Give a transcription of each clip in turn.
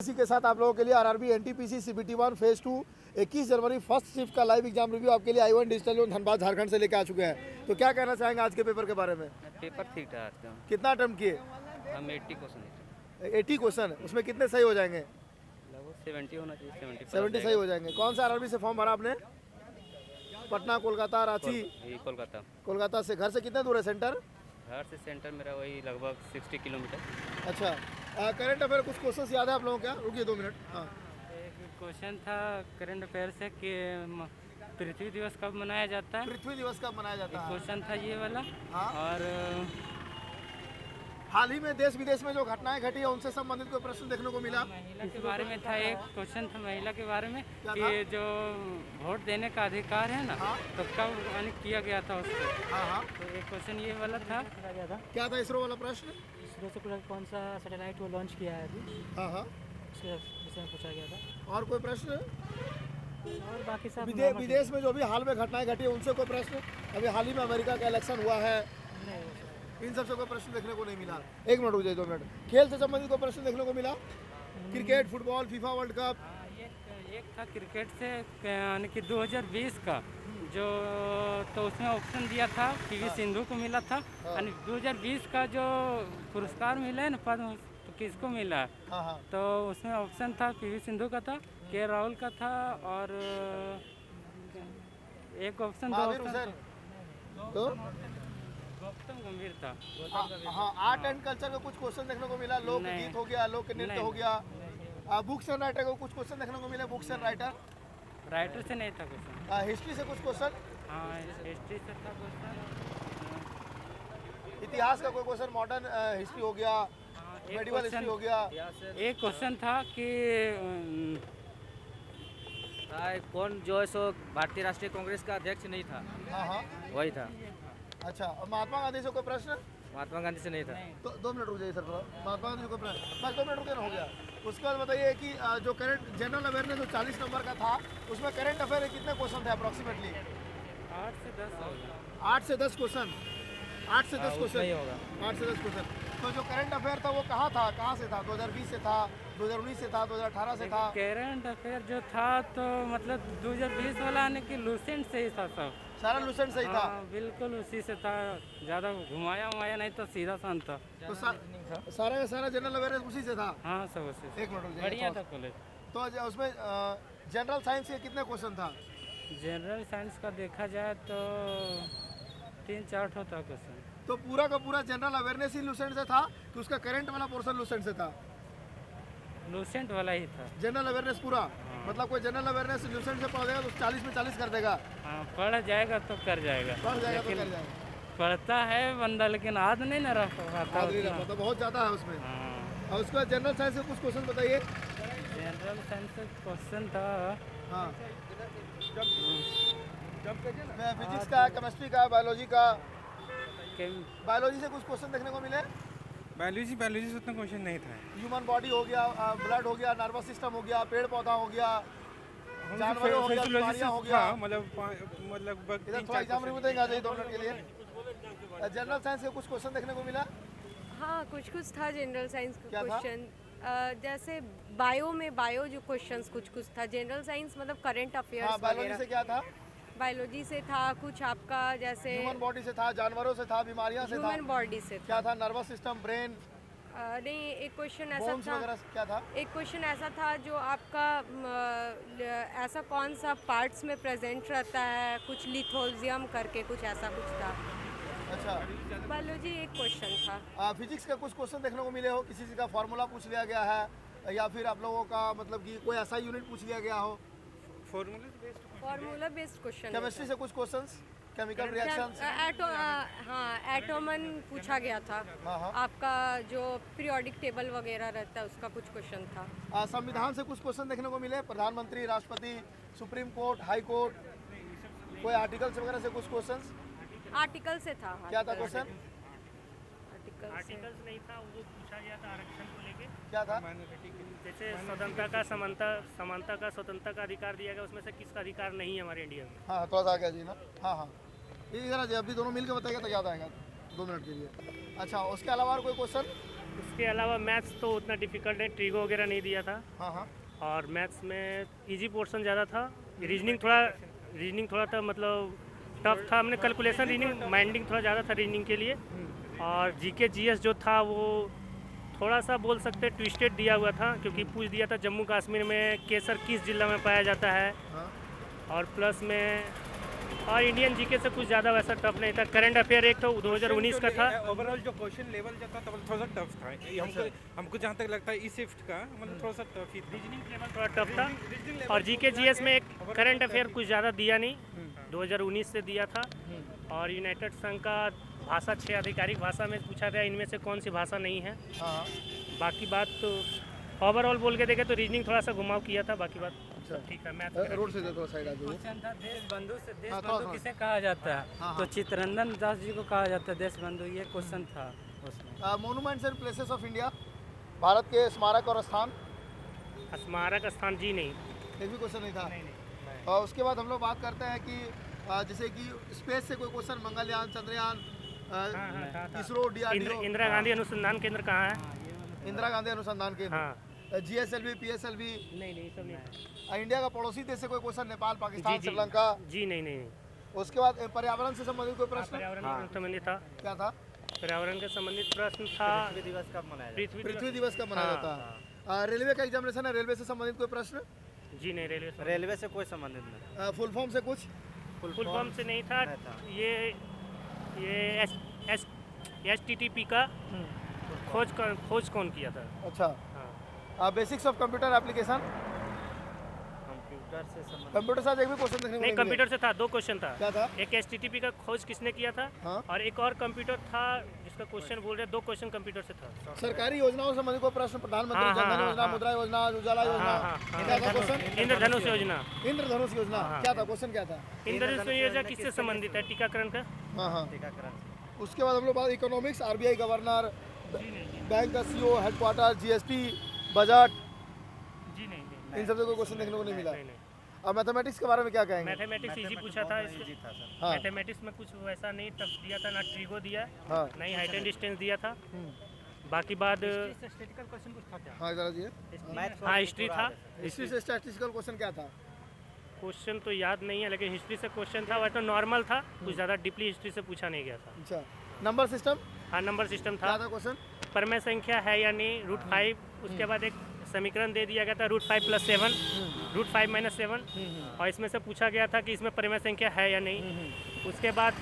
इसी के साथ आप लोगों के लिए आरआरबी एनटीपीसी सीबीटी 1 फेज 2 21 जनवरी फर्स्ट शिफ्ट का लाइव एग्जाम रिव्यू आपके लिए I1 digital zone Dhanbad Jharkhand से लेकर आ चुके हैं। तो क्या कहना चाहेंगे आज के पेपर के बारे में? पेपर ठीक ठाक था। कितना अटेम्प्ट किए? हम 80 क्वेश्चन 80 क्वेश्चन, उसमें कितने सही हो जाएंगे? लगभग 70 होना चाहिए। 70 सही हो जाएंगे। कौन सा आरआरबी से फॉर्म भरा आपने? पटना, कोलकाता, रांची? कोलकाता। कोलकाता से घर से कितने दूर है सेंटर? घर से सेंटर मेरा वही लगभग 60 किलोमीटर। अच्छा, करंट अफेयर कुछ क्वेश्चन याद है आप लोगों? क्या रुकिए 2 मिनट। हाँ, एक क्वेश्चन था करंट अफेयर से कि पृथ्वी दिवस कब मनाया जाता है। पृथ्वी दिवस कब मनाया जाता है? क्वेश्चन था ये वाला। हाँ। और हाल ही में देश विदेश में जो घटनाएं घटी है उनसे संबंधित कोई प्रश्न देखने को मिला? महिला के बारे में था, एक क्वेश्चन था महिला के बारे में क्या कि था? जो वोट देने का अधिकार है ना, हाँ। तो कब यानी किया गया था उसको। हाँ हाँ, तो एक क्वेश्चन ये वाला था। क्या था इसरो वाला प्रश्न? इसरो से कौन सा सैटेलाइट वो लॉन्च किया है अभी, हाँ हाँ, उसके विषय में पूछा गया था। और कोई प्रश्न? और बाकी सब विदेश में जो भी हाल में घटनाएं घटी है उनसे कोई प्रश्न? अभी हाल ही में अमेरिका का इलेक्शन हुआ है, इन सब से कोई प्रश्न देखने को नहीं मिला। 1 मिनट रुक जाइए, 2 मिनट। खेल से संबंधित कोई प्रश्न देखने को मिला? Cricket, football, FIFA world cup? एक था क्रिकेट से यानी कि 2020 का जो, तो उसमें ऑप्शन दिया था पीवी सिंधु को मिला था। यानी 2020 का जो पुरस्कार मिला है ना पद्म, तो किसको मिला? हाँ हाँ, तो उसमें ऑप्शन था पीवी सिंधु का था, के राहुल का था, और एक ऑप्शन महावीर हुसैन। तो गौतम गंभीर था। हाँ, आर्ट एंड कल्चर का कुछ क्वेश्चन देखने को मिला? लोकगीत हो गया, लोक नृत्य हो गया। बुक्स एंड राइटर को कुछ क्वेश्चन देखने को मिले? Books and writer? राइटर से नहीं था क्वेश्चन। हिस्ट्री से कुछ क्वेश्चन? हाँ, हिस्ट्री से था क्वेश्चन। इतिहास का कोई क्वेश्चन? मॉडर्न हिस्ट्री हो गया, मेडिवल हिस्ट्री हो गया। एक क्वेश्चन था कि कौन जो है सो भारतीय राष्ट्रीय कांग्रेस का अध्यक्ष नहीं था, हाँ हाँ, वही था। अच्छा, और महात्मा गांधी से कोई प्रश्न? महात्मा गांधी से नहीं था। तो 2 मिनट रुक जाइए सर, थोड़ा। महात्मा गांधी को प्रश्न बस 2 मिनट रुके ना, हो गया। उसके बाद बताइए कि जो करंट जनरल अवेयरनेस जो 40 नंबर का था उसमें करंट अफेयर के कितने क्वेश्चन थे अप्रॉक्सीमेटली? 8 से 10 होगा। 8 से 10 क्वेश्चन। 8 से 10 क्वेश्चन नहीं होगा। 8 से 10 क्वेश्चन। तो जो करंट अफेयर था वो कहाँ था, कहाँ से था? 2020 से था, 2019 से था, 2018 से था? करंट अफेयर जो था तो मतलब 2020 वाला आने की लूसेंट से ही था सब। सारा लूसेंट सही था? हाँ, बिल्कुल उसी से था, ज़्यादा घुमाया उमाया नहीं तो सीधा सान था। तो सारा का सारा जनरल अवेयरनेस उसी से था? हाँ, सब उसी से। 1 मिनट रुक जाइए। बढ़िया था कॉलेज। तो उसमें जनरल साइंस के कितने क्वेश्चन था? जनरल साइंस का देखा जाए तो 3-4 था क्वेश्चन। तो पूरा का पूरा जनरल अवेयरनेस ही लूसेंट से था कि उसका करंट वाला पोर्शन लूसेंट से था? लूसेंट वाला ही था। जनरल अवेयरनेस पूरा? मतलब कोई जनरल अवेयरनेस लूसेंट से पढ़ देगा तो 40 में 40 कर देगा? हाँ, पढ़ जाएगा तो कर जाएगा। पढ़ जाएगा तो लेकिन कर जाएगा। पढ़ता है बंदा, लेकिन याद नहीं ना रह पाता आदमी उतना। रहता तो बहुत ज़्यादा है उसमें। हाँ, और उसके बाद जनरल साइंस के कुछ क्वेश्चन बताइए। जनरल साइंस का क्वेश्चन था। हाँ, फिजिक्स का, केमिस्ट्री का, बायोलॉजी का? बायोलॉजी से कुछ क्वेश्चन देखने को मिले? बायोलॉजी से उतना क्वेश्चन नहीं था। ह्यूमन बॉडी हो गया, ब्लड हो गया, नर्वस सिस्टम हो गया, पेड़ पौधा हो गया, जानवरों हो गया, बीमारियाँ हो गया। मतलब इधर थोड़ा एग्जाम रिव्यू देंगे आ जाइए 2 मिनट के लिए। जनरल साइंस के कुछ क्वेश्चन देखने को मिला? हाँ, कुछ कुछ था जनरल साइंस का क्या था? क्वेश्चन। जैसे बायो जो क्वेश्चंस कुछ कुछ था। जनरल साइंस मतलब करंट हाँ, अफेयर्स बायोलॉजी वगैरह। से क्या था? बायोलॉजी से था कुछ आपका, जैसे ह्यूमन बॉडी से था, जानवरों से था, बीमारियाँ से था? ह्यूमन बॉडी से क्या था। था? नर्वस सिस्टम, ब्रेन, नहीं, एक क्वेश्चन ऐसा बोन्स था। वगैरह क्या था? एक क्वेश्चन ऐसा था जो आपका ऐसा कौन सा पार्ट्स में प्रेजेंट रहता है, कुछ लिथोजियम करके कुछ ऐसा कुछ था। अच्छा, बायोलॉजी एक क्वेश्चन था। फिजिक्स का कुछ क्वेश्चन देखने को मिले हो? किसी चीज़ का फार्मूला पूछ लिया गया है या फिर आप लोगों का मतलब कि कोई ऐसा यूनिट पूछ लिया गया हो? Formula based question. केमिस्ट्री से कुछ क्वेश्चंस, केमिकल रिएक्शंस? हाँ, एटोमन पूछा गया था। हाँ हाँ। आपका जो पीरियोडिक टेबल वगैरह रहता है उसका कुछ क्वेश्चन था। संविधान से कुछ क्वेश्चन देखने को मिले? प्रधानमंत्री, राष्ट्रपति, सुप्रीम कोर्ट, हाई कोर्ट, कोई आर्टिकल्स वगैरह से कुछ क्वेश्चंस? आर्टिकल से था। क्या था क्वेश्चन? आर्टिकल से। नहीं था, वो पूछा गया था आरक्षण को लेके। क्या था? जैसे स्वतंत्रता का, समानता का, स्वतंत्रता का अधिकार दिया गया, उसमें से किसका अधिकार नहीं है हमारे इंडिया में? हाँ, थोड़ा सा आगे जी ना। हाँ हाँ, इधर आ जाइए, अभी दोनों मिल के बताइएगा तो याद आएगा 2 मिनट के लिए। अच्छा, उसके अलावा और कोई क्वेश्चन? इसके अलावा मैथ्स तो उतना डिफिकल्ट है, ट्रिगो वगैरह नहीं दिया था। हाँ हाँ और मैथ्स में इजी पोर्शन ज़्यादा था, रीजनिंग थोड़ा था, मतलब टफ था। हमने कैलकुलेशन रीजनिंग माइंडिंग थोड़ा ज़्यादा था रीजनिंग के लिए। और जीके जीएस जो था वो थोड़ा सा बोल सकते ट्विस्टेड दिया हुआ था, क्योंकि पूछ दिया था जम्मू कश्मीर में केसर किस जिला में पाया जाता है। हाँ और प्लस में और इंडियन जीके से कुछ ज़्यादा वैसा टफ नहीं था। करंट अफेयर एक था 2019 का था। ओवरऑल जो क्वेश्चन लेवल जो था थोड़ा सा टफ था। ये हमको जहाँ तक लगता है इस शिफ्ट का मतलब थोड़ा सा टफ ही था। रीजनिंग लेवल थोड़ा टफ था। और जीके जीएस में एक करंट अफेयर कुछ ज़्यादा दिया नहीं, 2019 से दिया था। और यूनाइटेड संघ का भाषा 6 आधिकारिक भाषा में पूछा गया, इनमें से कौन सी भाषा नहीं है। हाँ बाकी बात तो ओवरऑल बोल के देखे तो रीजनिंग थोड़ा सा घुमाव किया था, बाकी बात सब ठीक है। मैथ रोड से थोड़ा साइड आ जाओ। क्वेश्चन था देश बंधु से, देश हाँ, बंधु थोड़ा- किसे कहा जाता है? हाँ, तो हाँ। चित्तरंजन दास जी को कहा जाता है देश बंधु, ये क्वेश्चन था उसमें। Monuments and places of India, Bharat के स्मारक और स्थान, स्मारक स्थान जी नहीं। एक भी क्वेश्चन नहीं था। और उसके बाद हम लोग बात करते हैं कि जैसे कि स्पेस से कोई क्वेश्चन, मंगलयान, चंद्रयान, इसरो, डीआरडीओ, इंदिरा गांधी अनुसंधान केंद्र कहाँ है? इंदिरा गांधी अनुसंधान केंद्र, हाँ जीएसएलवी, पीएसएलवी, नहीं सब नहीं। इंडिया का पड़ोसी देश से कोई क्वेश्चन, नेपाल, पाकिस्तान, जी, जी। श्रीलंका। जी नहीं। उसके बाद पर्यावरण से संबंधित कोई प्रश्न पर्यावरण से संबंधित था। क्या था? पर्यावरण के संबंधित प्रश्न था। पृथ्वी पृथ्वी दिवस कब मनाया जाता है? रेलवे का एग्जामिनेशन है, रेलवे से संबंधित कोई प्रश्न? जी नहीं, रेलवे से कोई संबंधित नहीं। फुल फॉर्म से कुछ? फुल फॉर्म से नहीं था। ये STTP का खोज कौन किया था? अच्छा। हाँ। Basics of computer application, computer से संबंधित कंप्यूटर साथ एक भी क्वेश्चन देखने को नहीं, मिले। कंप्यूटर से था, 2 क्वेश्चन था। क्या था? एक STTP का खोज किसने किया था, हाँ। और एक और कंप्यूटर था जिसका क्वेश्चन बोल रहे, 2 क्वेश्चन कंप्यूटर से था। सरकारी योजनाओं से संबंधित कोई प्रश्न, प्रधानमंत्री हाँ, जन धन हाँ, योजना, हाँ। मुद्रा योजना, उजाला योजना, क्या था क्वेश्चन? इंद्रधनुष योजना। इंद्रधनुष योजना, क्या था क्वेश्चन? क्या था? इंद्रधनुष योजना किससे संबंधित है? टीकाकरण का। हाँ हाँ। टीकाकरण। उसके बाद हम लोग बात इकोनॉमिक्स, आरबीआई गवर्नर, बैंक का सीईओ, हेडक्वार्टर, जीएसटी, बजट, जी नहीं। इन सब से कोई क्वेश्चन देखने को नहीं मिला। नहीं। और मैथमेटिक्स के बारे में क्या कहेंगे? मैथमेटिक्स इजी पूछा था इसमें। हाँ मैथमेटिक्स में कुछ वैसा नहीं टफ दिया था, ना ट्रिगो दिया, हाँ ना ही हाइट एंड डिस्टेंस दिया था। बाकी बाद स्टैटिस्टिकल क्वेश्चन कुछ था क्या? हाँ जरा जी। हाँ हिस्ट्री था। हिस्ट्री से स्टैटिस्टिकल क्वेश्चन क्या था? क्वेश्चन तो याद नहीं है, लेकिन हिस्ट्री से क्वेश्चन था, वह तो नॉर्मल था, कुछ ज़्यादा डीपली हिस्ट्री से पूछा नहीं गया था। अच्छा। नंबर सिस्टम हाँ, नंबर सिस्टम था। क्या था क्वेश्चन? परमेय संख्या है या नहीं, √5। उसके बाद एक समीकरण दे दिया गया था √5 + 7, √5 - 7, और इसमें से पूछा गया था कि इसमें परमेय संख्या है या नहीं। उसके बाद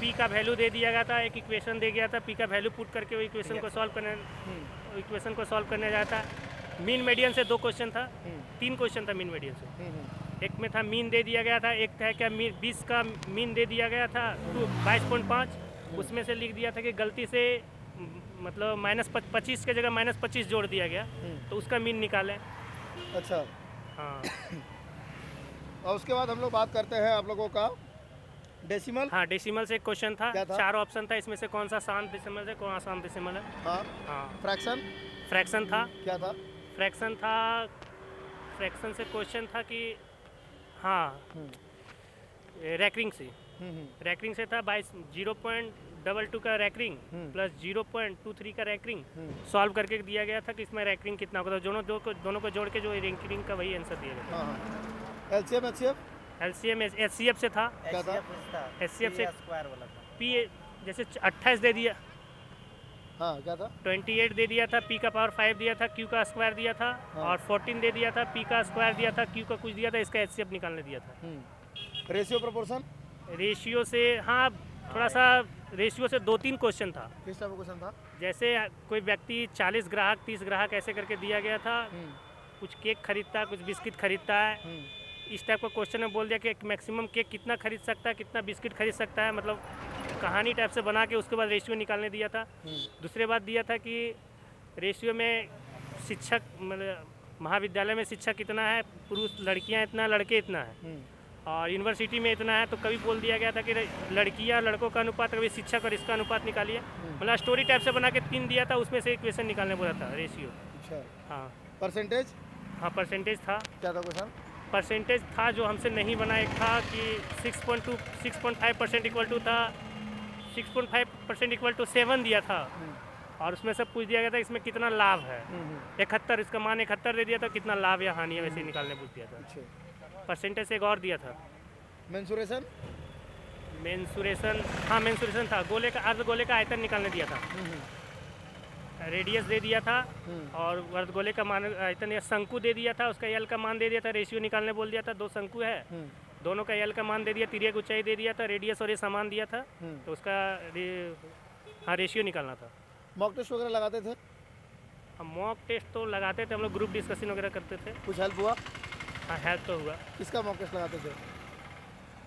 p का वैल्यू दे दिया गया था, एक इक्वेशन दे गया था, p का वैल्यू पुट करके वो इक्वेशन को सॉल्व करने जाता। मीन मीडियन से 2 क्वेश्चन था, 3 क्वेश्चन था मीन मीडियन से। एक में था मीन दे दिया गया था, एक था क्या 20 का मीन दे दिया गया था 22.5। उसमें से लिख दिया था कि गलती से मतलब -25 के जगह -25 जोड़ दिया गया, तो उसका मीन निकालें। अच्छा। हाँ और उसके बाद हम लोग बात करते हैं आप लोगों का डेसिमल। हाँ, डेसिमल से एक क्वेश्चन था, क्या था? 4 ऑप्शन था, इसमें से कौन सा शांत डेसिमल है, कौन आसान डेसिमल है। हाँ। हाँ, फ्रैक्शन फ्रैक्शन था। क्या था? फ्रैक्शन से क्वेश्चन था कि हाँ रैंकिंग से था 0.22 का रैंकिंग प्लस 0.23 का रैंकिंग सॉल्व करके दिया गया था कि इसमें रैंकिंग कितना होगा। दोनों को जोड़ के जो रैंकिंग का वही आंसर दिया गया था। हाँ। एलसीएम एचसीएफ LCM HCF से था। क्या था? HCF से P जैसे 28 दे दिया, हाँ क्या था? 28 दे दिया था, P का पावर 5 दिया था, Q का स्क्वायर दिया था, और 14 दे दिया था, P का स्क्वायर दिया था, Q का कुछ दिया था, इसका HCF निकालने दिया था। रेशियो प्रोपोर्शन रेशियो से हाँ थोड़ा सा रेशियो से 2-3 क्वेश्चन था। किस टाइप का क्वेश्चन था? जैसे कोई व्यक्ति 40 ग्राहक 30 ग्राहक ऐसे करके दिया गया था, कुछ केक खरीदता है, कुछ बिस्किट खरीदता है, इस टाइप का क्वेश्चन में बोल दिया कि मैक्सिमम केक कितना खरीद सकता है, कितना बिस्किट खरीद सकता है, मतलब कहानी टाइप से बना के उसके बाद रेशियो निकालने दिया था। दूसरे बात दिया था कि रेशियो में शिक्षक मतलब महाविद्यालय में शिक्षक कितना है, पुरुष लड़कियां इतना लड़के इतना है, और यूनिवर्सिटी में इतना है। तो कभी बोल दिया गया था कि लड़कियां लड़कों का अनुपात, कभी शिक्षक और इसका अनुपात निकालिए, मतलब स्टोरी टाइप से बना के 3 दिया था, उसमें से इक्वेशन निकालने बोला था रेशियो। अच्छा। हाँ परसेंटेज हाँ, परसेंटेज था। क्या था क्वेश्चन? परसेंटेज था जो हमसे नहीं बना, एक था कि 6.5% इक्वल टू था, 6.5% इक्वल टू 7 दिया था, और उसमें से पूछ दिया गया था इसमें कितना लाभ है। 71, इसका मान 71 दे दिया था, कितना लाभ या हानि है वैसे ही निकालने पूछ दिया था। अच्छा। परसेंटेज एक और दिया था। मेंसुरेशन? मेंसुरेशन, हाँ मेंसुरेशन था। गोले का, अर्ध गोले का आयतन निकालने दिया था। रेडियस दे दिया था और अर्ध गोले का मान आयतन या शंकु दे दिया था, उसका एल का मान दे दिया था। रेशियो निकालने बोल दिया था, 2 शंकु है, दोनों का एल का मान दे दिया, तिर्यक ऊंचाई दे दिया था, रेडियस और ये समान दिया था, तो उसका हाँ रेशियो निकालना था। मॉक टेस्ट वगैरह लगाते थे? हम मॉक टेस्ट तो लगाते थे, हम लोग ग्रुप डिस्कशन वगैरह करते थे। कुछ हेल्प हुआ? हाँ हेल्प तो हुआ। किसका मॉक टेस्ट लगाते थे?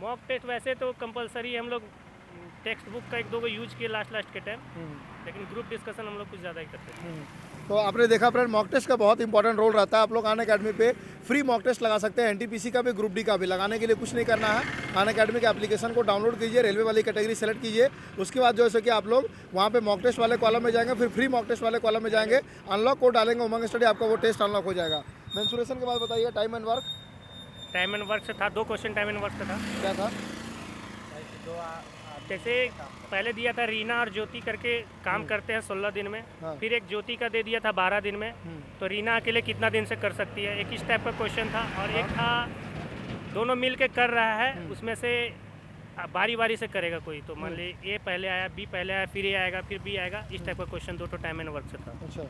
मॉक टेस्ट वैसे तो कंपलसरी हम लोग टेक्स्ट बुक का 1-2 यूज किए लास्ट के टाइम, लेकिन ग्रुप डिस्कशन हम लोग कुछ ज़्यादा ही करते थे। तो आपने देखा फ्रेंड, मॉक टेस्ट का बहुत इंपॉर्टेंट रोल रहता है। आप लोग अन अकेडमी पे फ्री मॉक टेस्ट लगा सकते हैं, एनटीपीसी का भी, ग्रुप डी का भी। लगाने के लिए कुछ नहीं करना है, अन अकेडमी के एप्लीकेशन को डाउनलोड कीजिए, रेलवे वाली कैटेगरी सेलेक्ट कीजिए, उसके बाद जो है कि आप लोग वहाँ पे मॉक टेस्ट वाले कॉलम में जाएंगे, फिर फ्री मॉक टेस्ट वाले कॉलम में जाएंगे, अनलॉक कोड डालेंगे उमंग स्टडी, आपका वो टेस्ट अनलॉक हो जाएगा। मेंसुरेशन के बाद बताइए, time and work? Time and work से था, 2 क्वेश्चन टाइम एंड वर्क से था। क्या था? जैसे पहले दिया था रीना और ज्योति करके काम करते हैं 16 दिन में, फिर एक ज्योति का दे दिया था 12 दिन में, तो रीना अकेले कितना दिन से कर सकती है, एक इस टाइप का क्वेश्चन था। और एक था दोनों मिल के कर रहा है, उसमें से बारी बारी से करेगा कोई, तो मान ली ए पहले आया, बी पहले आया, फिर ए आएगा, फिर बी आएगा, इस टाइप का क्वेश्चन 2 टाइम एंड वर्क से था। अच्छा।